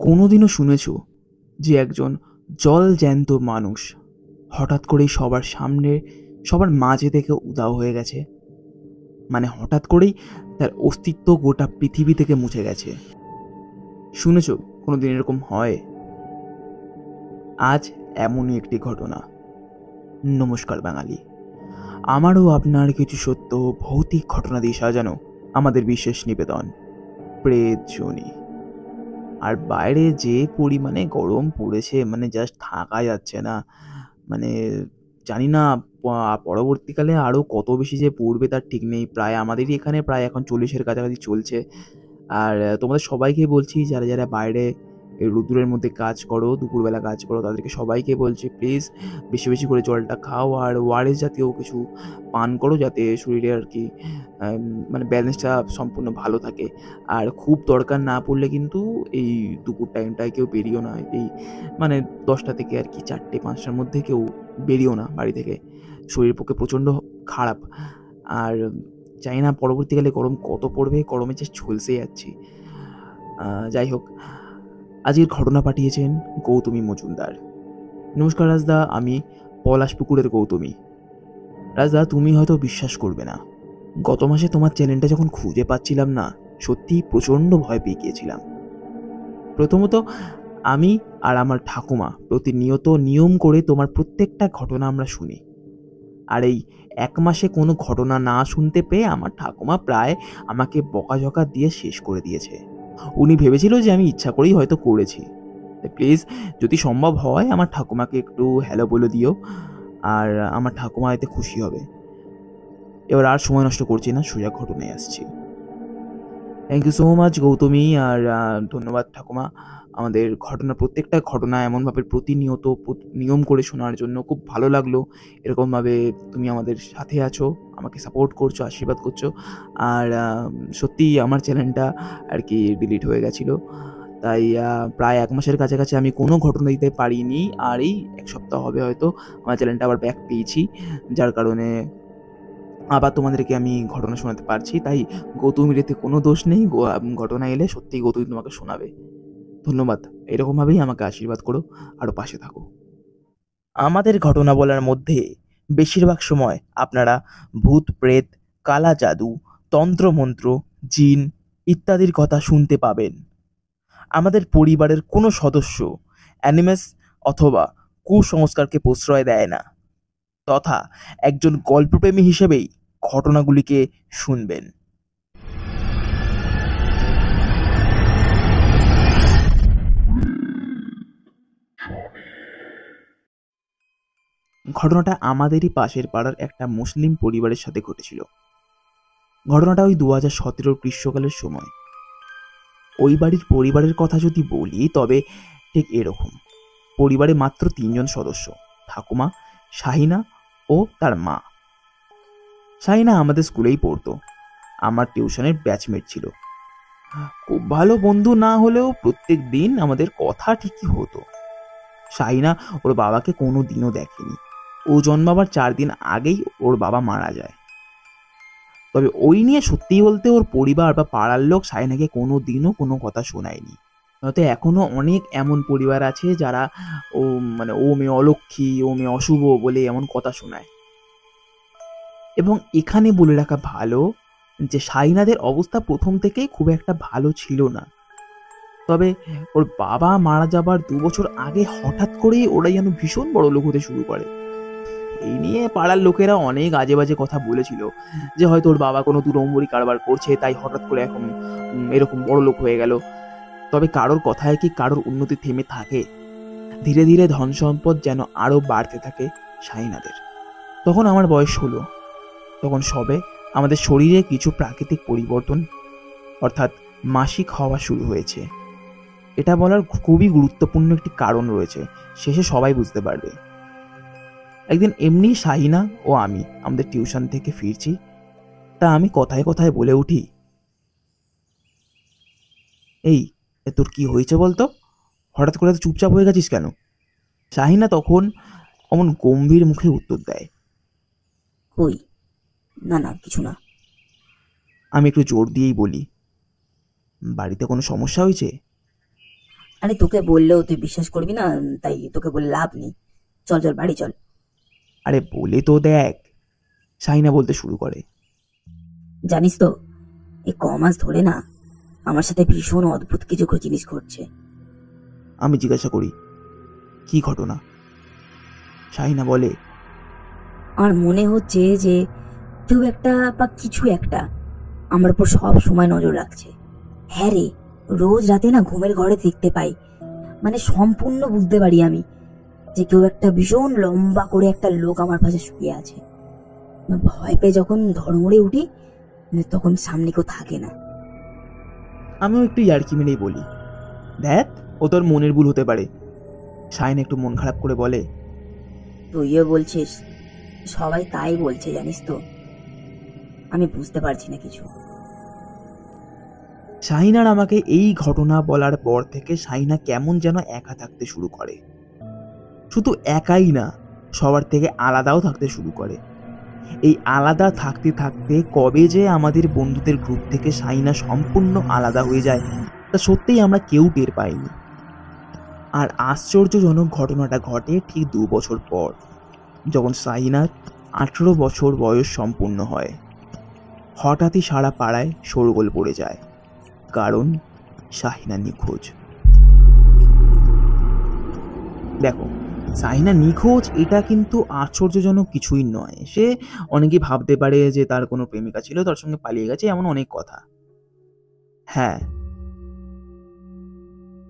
কোনোদিনও শুনেছো যে একজন জল জ্যান্ত মানুষ হঠাৎ করেই সবার সামনে, সবার মাঝে থেকে উধাও হয়ে গেছে? মানে হঠাৎ করেই তার অস্তিত্ব গোটা পৃথিবী থেকে মুছে গেছে। শুনেছো কোনোদিন এরকম হয়? আজ এমনই একটি ঘটনা। নমস্কার বাঙালি, আমারও আপনার কিছু সত্য ভৌতিক ঘটনা দিয়ে সাজানো আমাদের বিশেষ নিবেদন প্রেত জনি। আর বাইরে যে পরিমাণে গরম পড়েছে, মানে জাস্ট থাকা যাচ্ছে না। মানে জানি না পরবর্তীকালে আরও কত বেশি যে পড়বে তার ঠিক নেই। প্রায় আমাদেরই এখানে প্রায় এখন 40-এর কাছাকাছি চলছে। আর তোমাদের সবাইকে বলছি, যারা যারা বাইরে এই রোদ্দুরের মধ্যে কাজ করো, দুপুরবেলা কাজ করো, তাদেরকে সবাইকে বলছি প্লিজ বেশি বেশি করে জলটা খাও আর ওআরএস জাতীয় কিছু পান করো, যাতে শরীরে আর কি মানে ব্যালেন্সটা সম্পূর্ণ ভালো থাকে। আর খুব দরকার না পড়লে কিন্তু এই দুপুর টাইমটায় কেউ বেরিও না। এই মানে 10টা থেকে আর কি 4টে-5টার মধ্যে কেউ বেরিও না বাড়ি থেকে। শরীরের পক্ষে প্রচণ্ড খারাপ। আর জানি না পরবর্তীকালে গরম কত পড়বে, গরমে যে ঝলসে যাচ্ছি। যাই হোক, আজকের ঘটনা পাঠিয়েছেন গৌতমী মজুমদার। নমস্কার রাজদা, আমি পলাশপুকুরের গৌতমী। রাজদা, তুমি হয়তো বিশ্বাস করবে না, গত মাসে তোমার চ্যানেলটা যখন খুঁজে পাচ্ছিলাম না, সত্যি প্রচণ্ড ভয় পেয়ে গিয়েছিলাম। প্রথমত, আমি আর আমার ঠাকুমা প্রতিনিয়ত নিয়ম করে তোমার প্রত্যেকটা ঘটনা আমরা শুনি। আর এই 1 মাসে কোনো ঘটনা না শুনতে পেয়ে আমার ঠাকুমা প্রায় আমাকে বকাঝকা দিয়ে শেষ করে দিয়েছে। উনি ভেবেছিল যে আমি ইচ্ছা করেই হয়তো করেছি। প্লিজ যদি সম্ভব হয় আমার ঠাকুমাকে একটু হ্যালো বলে দিও, আর আমার ঠাকুমা এতে খুশি হবে। এবার আর সময় নষ্ট করছি না, সোজা ঘটনায় আসছি। Thank you so much Gautami, আর ধন্যবাদ ঠাকুমা আমাদের প্রত্যেকটা ঘটনা এমনভাবে প্রতিনিয়ত নিয়ম করে শোনার জন্য। খুব ভালো লাগলো এরকমভাবে তুমি আমাদের সাথে আছো, আমাকে সাপোর্ট করছো, আশীর্বাদ করছো। আর সত্যি আমার চ্যানেলটা আর কি ডিলিট হয়ে গেছিলো, তাই প্রায় 1 মাসের কাছাকাছি আমি কোনো ঘটনা দিতে পারিনি। আর এই 1 সপ্তাহ হবে হয়তো আমার চ্যানেলটা আবার ব্যাক পেয়েছি, যার কারণে আবার তোমাদেরকে আমি ঘটনা শোনাতে পারছি। তাই গৌতমীর এতে কোনো দোষ নেই। ঘটনা এলে সত্যিই গৌতমী তোমাকে শোনাবে। ধন্যবাদ, এরকমভাবেই আমাকে আশীর্বাদ করো, আরও পাশে থাকো। আমাদের ঘটনা বলার মধ্যে বেশিরভাগ সময় আপনারা ভূত প্রেত, কালা জাদু, তন্ত্রমন্ত্র, জিন ইত্যাদির কথা শুনতে পাবেন। আমাদের পরিবারের কোনো সদস্য অ্যানিমেস অথবা কুসংস্কারকে প্রশ্রয় দেয় না, তথা একজন গল্পপ্রেমী হিসেবেই ঘটনাগুলিকে শুনবেন। ঘটনাটা আমাদেরই পাশের পাড়ার একটা মুসলিম পরিবারের সাথে ঘটেছিল। ঘটনাটা ওই 2017 গ্রীষ্মকালের সময়। ওই বাড়ির পরিবারের কথা যদি বলি তবে ঠিক এরকম। পরিবারে মাত্র 3জন সদস্য, ঠাকুমা, শাহিনা ও তার মা। শাহিনা আমাদের স্কুলেই পড়তো, আমার টিউশনের ব্যাচমেট ছিল। খুব ভালো বন্ধু না হলেও প্রত্যেক দিন আমাদের কথা ঠিকই হতো। শাহিনা ওর বাবাকে কোনো দিনও দেখেনি। ও জন্মাবার 4 দিন আগেই ওর বাবা মারা যায়। তবে ওই নিয়ে সত্যি বলতে ওর পরিবার বা পাড়ার লোক শাহিনাকে কোনো দিনও কোনো কথা শোনায়নি। হয়তো এখনো অনেক এমন পরিবার আছে যারা ও মেয়ে অলক্ষী, ও মেয়ে অশুভ বলে এমন কথা শোনায়। এবং এখানে বলে রাখা ভালো যে শাহিনাদের অবস্থা প্রথম থেকেই খুব একটা ভালো ছিল না। তবে ওর বাবা মারা যাবার 2 বছর আগে হঠাৎ করেই ওরা যেন ভীষণ বড় লোক হতে শুরু করে। এই নিয়ে পাড়ার লোকেরা অনেক আজে বাজে কথা বলেছিল, যে হয়তো ওর বাবা কোনো 2 নম্বরই কারবার করছে, তাই হঠাৎ করে এখন এরকম বড় লোক হয়ে গেল। তবে কারোর কথায় কি কারোর উন্নতি থেমে থাকে? ধীরে ধীরে ধন সম্পদ যেন আরো বাড়তে থাকে শাহিনাদের। তখন আমার বয়স হলো। তখন সবে আমাদের শরীরে কিছু প্রাকৃতিক পরিবর্তন অর্থাৎ মাসিক হওয়া শুরু হয়েছে। এটা বলার খুবই গুরুত্বপূর্ণ একটি কারণ রয়েছে, শেষে সবাই বুঝতে পারবে। একদিন এমনি শাহিনা ও আমি আমাদের টিউশন থেকে ফিরছি, তা আমি কথায় কথায় বলে উঠি, এই তোর কি হয়েছে বলতো, হঠাৎ করে চুপচাপ হয়ে গেছিস কেন? শাহিনা তখন অমন গম্ভীর মুখে উত্তর দেয়, কই, না না কিছু না। আমি একটু জোর দিয়েই বলি, বাড়িতে কোনো সমস্যা হয়েছে? আরে তোকে বললেও তুই বিশ্বাস করবি না, তাই তোকে বলে লাভ নেই। চল চল বাড়ি চল। আরে বলে তো দেখ, শাহিনা বলতে শুরু করে। জানিস তো, এই কমাস ধরে না আমার সাথে ভীষণ অদ্ভুত কিছু জিনিস ঘটছে। আমি জিজ্ঞাসা করি, কি ঘটনা? শাহিনা বলে, আমার মনে হচ্ছে যে কেউ একটা বা কিছু একটা আমার উপর সব সময় নজর রাখছে। হ্যাঁ রে, রোজ রাতে না ঘুমের ঘরে দেখতে পাই, মানে সম্পূর্ণ বুঝতে পারি আমি যে কেউ একটা ভীষণ লম্বা করে একটা লোক আমার পাশে শুয়ে আছে। ভয় পেয়ে যখন ধড়মড়ে উঠি তখন সামনে কেউ থাকে না। আমিও একটু ইয়ার্কি মেরেই বলি, দেখ ও তোর মনের ভুল হতে পারে। শাহিনা একটু মন খারাপ করে বলে, তুইও বলছিস? সবাই তাই বলছে জানিস তো, আমি বুঝতে পারছি না কিছু। শাহিনার আমাকে এই ঘটনা বলার পর থেকে শাহিনা কেমন যেন একা থাকতে শুরু করে। শুধু একাই না, সবার থেকে আলাদাও থাকতে শুরু করে। এই আলাদা থাকতে থাকতে কবে যে আমাদের বন্ধুদের গ্রুপ থেকে শাহিনা সম্পূর্ণ আলাদা হয়ে যায় তা সত্যিই আমরা কেউ টের পাইনি। আর আশ্চর্যজনক ঘটনাটা ঘটে ঠিক 2 বছর পর, যখন শাহিনার 18 বছর বয়স সম্পূর্ণ হয়। হঠাৎই সারা পাড়ায় শোরগোল পড়ে যায়, কারণ শাহিনা নিখোঁজ। দেখো, শাহিনা নিখোঁজ এটা কিন্তু আশ্চর্যজনক কিছুই নয়। সে অনেকেই ভাবতে পারে যে তার কোনো প্রেমিকা ছিল, তার সঙ্গে পালিয়ে গেছে, এমন অনেক কথা। হ্যাঁ,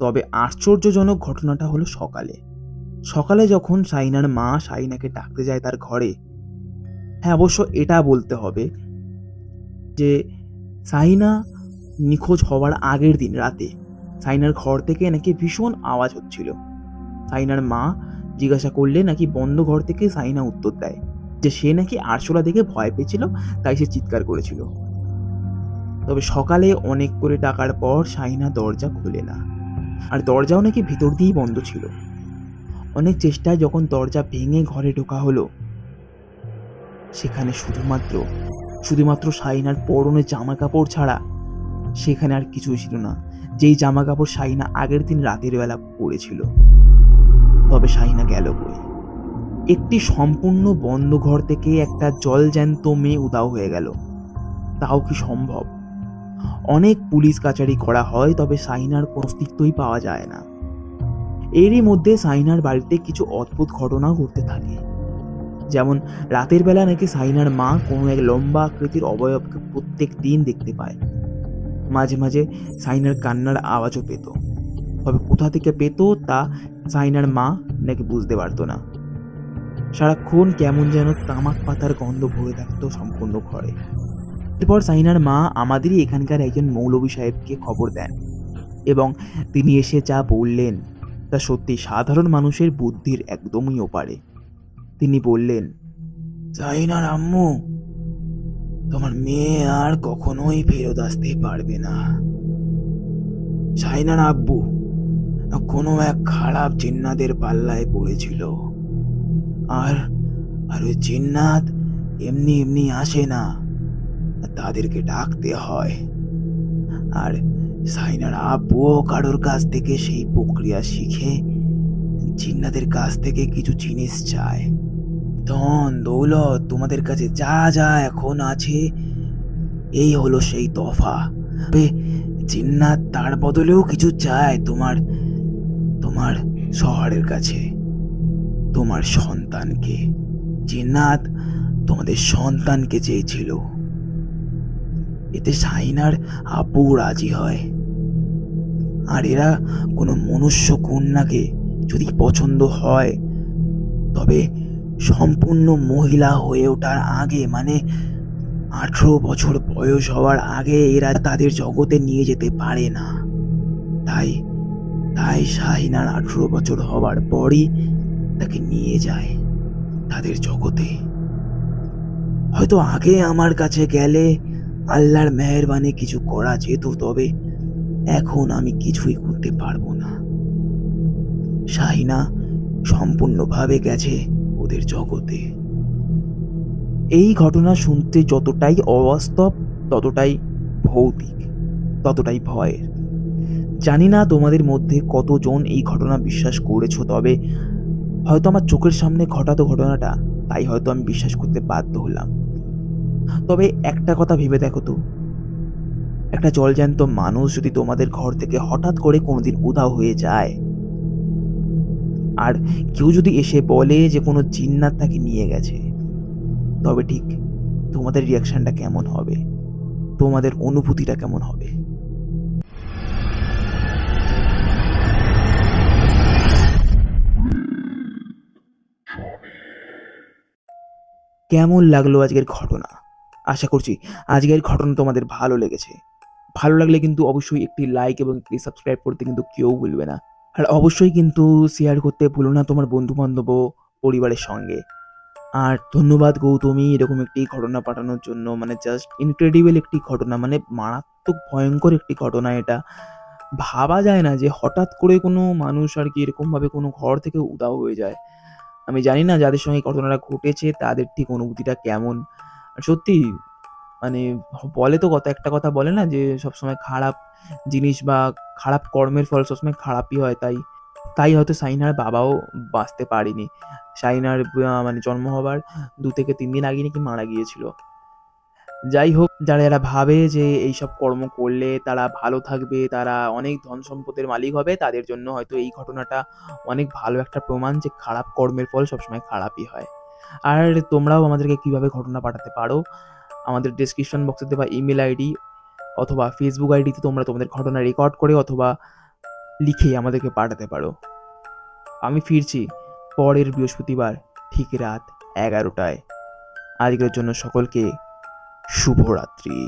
তবে আশ্চর্যজনক ঘটনাটা হলো সকালে। সকালে যখন শাহিনার মা শাহিনাকে ডাকতে যায় তার ঘরে। হ্যাঁ, অবশ্য এটা বলতে হবে যে শাহিনা নিখোঁজ হওয়ার আগের দিন রাতে শাহিনার ঘর থেকে নাকি ভীষণ আওয়াজ হচ্ছিল। শাহিনার মা জিজ্ঞাসা করলে নাকি বন্ধ ঘর থেকে শাহিনা উত্তর দেয় যে সে নাকি আরশোলা দেখে ভয় পেয়েছিল, তাই সে চিৎকার করেছিল। তবে সকালে অনেক করে ডাকার পর শাহিনা দরজা খোলে না, আর দরজাও নাকি ভিতর দিয়েই বন্ধ ছিল। অনেক চেষ্টায় যখন দরজা ভেঙে ঘরে ঢোকা হলো, সেখানে শুধুমাত্র শাহিনার পরনে জামা কাপড় ছাড়া সেখানে আর কিছুই ছিল না, যেই জামা কাপড় শাহিনা আগের দিন রাতের বেলা পরেছিল। তবে শাহিনা গেল কই? একটি সম্পূর্ণ বন্ধ ঘর থেকে একটা জলজ্যান্ত মেয়ে উধাও হয়ে গেল, তাও কি সম্ভব? অনেক পুলিশ কাচারি করা হয়, তবে শাহিনার কোনো অস্তিত্বই পাওয়া যায় না। এরই মধ্যে শাহিনার বাড়িতে কিছু অদ্ভুত ঘটনা ঘটতে থাকে। যেমন রাতের বেলা নাকি শাহিনার মা কোনো এক লম্বা আকৃতির অবয়বকে প্রত্যেক দিন দেখতে পায়। মাঝে মাঝে শাহিনার কান্নার আওয়াজও পেত, তবে কোথা থেকে পেত তা শাহিনার মা নাকি বুঝতে পারতো না। সারাক্ষণ কেমন যেন তামাক পাতার গন্ধ ভরে থাকতো সম্পূর্ণ ঘরে। এরপর শাহিনার মা আমাদেরই এখানকার একজন মৌলভী সাহেবকে খবর দেন, এবং তিনি এসে যা বললেন তা সত্যি সাধারণ মানুষের বুদ্ধির একদমই ওপারে। তিনি বললেন, শাহিনার আম্মু, তোমার মেয়ে আর কখনোই ফেরত আসতে পারবে না। শাহিনার আব্বু কোনো এক খারাপ জিন্নাতের পাল্লায় পড়েছিল, আর ওই জিন্নাত এমনি এমনি আসে না, তাদেরকে ডাকতে হয়। আর শাহিনার আব্বুও কারোর কাছ থেকে সেই প্রক্রিয়া শিখে জিন্নাতের কাছ থেকে কিছু জিনিস চায়। ধন দৌলত তোমাদের কাছে যা যা এখন আছে, এই হলো সেই তফা। জিন্নাত তার বদলেও কিছু চায় তোমার শহরের কাছে, তোমার সন্তানকে। জিন্নাত তোমাদের সন্তানকে চেয়েছিল। এতে শাহিনার আব্বু রাজি হয়, আর এরা কোনো মনুষ্য কন্যাকে যদি পছন্দ হয়, তবে সম্পূর্ণ মহিলা হয়ে ওঠার আগে, মানে 18 বছর বয়স হওয়ার আগে এরা তাদের জগতে নিয়ে যেতে পারে না। তাই শাহিনার 18 বছর হওয়ার পরই তাকে নিয়ে যায় তাদের জগতে। হয়তো আগে আমার কাছে গেলে আল্লাহর মেহেরবানি কিছু করা যেত, তবে এখন আমি কিছুই করতে পারবো না। শাহিনা সম্পূর্ণভাবে গেছে ওদের জগতে। এই ঘটনা শুনতে যতটাই অবাস্তব, ততটাই ভৌতিক, ততটাই ভয়ের। জানি না তোমাদের মধ্যে কতজন এই ঘটনা বিশ্বাস করেছো, তবে হয়তো আমার চোখের সামনে ঘটাতো ঘটনাটা, তাই হয়তো আমি বিশ্বাস করতে বাধ্য হলাম। তবে একটা কথা ভেবে দেখো তো, একটা জলজ্যান্ত মানুষ যদি তোমাদের ঘর থেকে হঠাৎ করে কোনোদিন উধাও হয়ে যায়, আর কেউ যদি এসে বলে যে কোনো জিন্নাত তাকে নিয়ে গেছে, তবে ঠিক তোমাদের রিয়াকশনটা কেমন হবে, তোমাদের অনুভূতিটা কেমন হবে? কেমন লাগলো আজকের ঘটনা? আশা করছি আজকের ঘটনা তোমাদের ভালো লেগেছে। ভালো লাগলে কিন্তু অবশ্যই একটি লাইক এবং একটি সাবস্ক্রাইব করতে কিন্তু কেউ ভুলবে না। আর অবশ্যই কিন্তু শেয়ার করতে ভুলো না তোমার বন্ধু-বান্ধব ও পরিবারের সঙ্গে। আর ধন্যবাদ গৌতমী এরকম একটি ঘটনা পাঠানোর জন্য। মানে জাস্ট ইনক্রেডিবল একটি ঘটনা, মানে মারাত্মক ভয়ঙ্কর একটি ঘটনা এটা। ভাবা যায় না যে হঠাৎ করে কোনো মানুষ আর কি এরকমভাবে কোনো ঘর থেকে উধাও হয়ে যায়। আমি জানি না যাদের সঙ্গে এই ঘটনাটা ঘটেছে তাদের ঠিক অনুভূতিটা কেমন। আর সত্যি মানে বলে তো একটা কথা বলে না যে সবসময় খারাপ জিনিস বা খারাপ কর্মের ফল সবসময় খারাপই হয়। তাই তাই হয়তো শাহিনার বাবাও বাঁচতে পারেনি। শাহিনার মানে জন্ম হবার ২ থেকে ৩ দিন আগে নাকি মারা গিয়েছিল। যাই হোক, যারা ভাবে যে এইসব কর্ম করলে তারা ভালো থাকবে, তারা অনেক ধন সম্পদের মালিক হবে, তাদের জন্য হয়তো এই ঘটনাটা অনেক ভালো একটা প্রমাণ যে খারাপ কর্মের ফল সবসময় খারাপই হয়। আর তোমরাও আমাদেরকে কিভাবে ঘটনা পাঠাতে পারো, আমাদের ডেসক্রিপশন বক্সে দেওয়া ইমেল আইডি অথবা ফেসবুক আইডিতে তোমরা তোমাদের ঘটনা রেকর্ড করে অথবা লিখে আমাদেরকে পাঠাতে পারো। আমি ফিরছি পরের বৃহস্পতিবার ঠিক রাত ১১টায়। আজকের জন্য সকলকে শুভরাত্রি।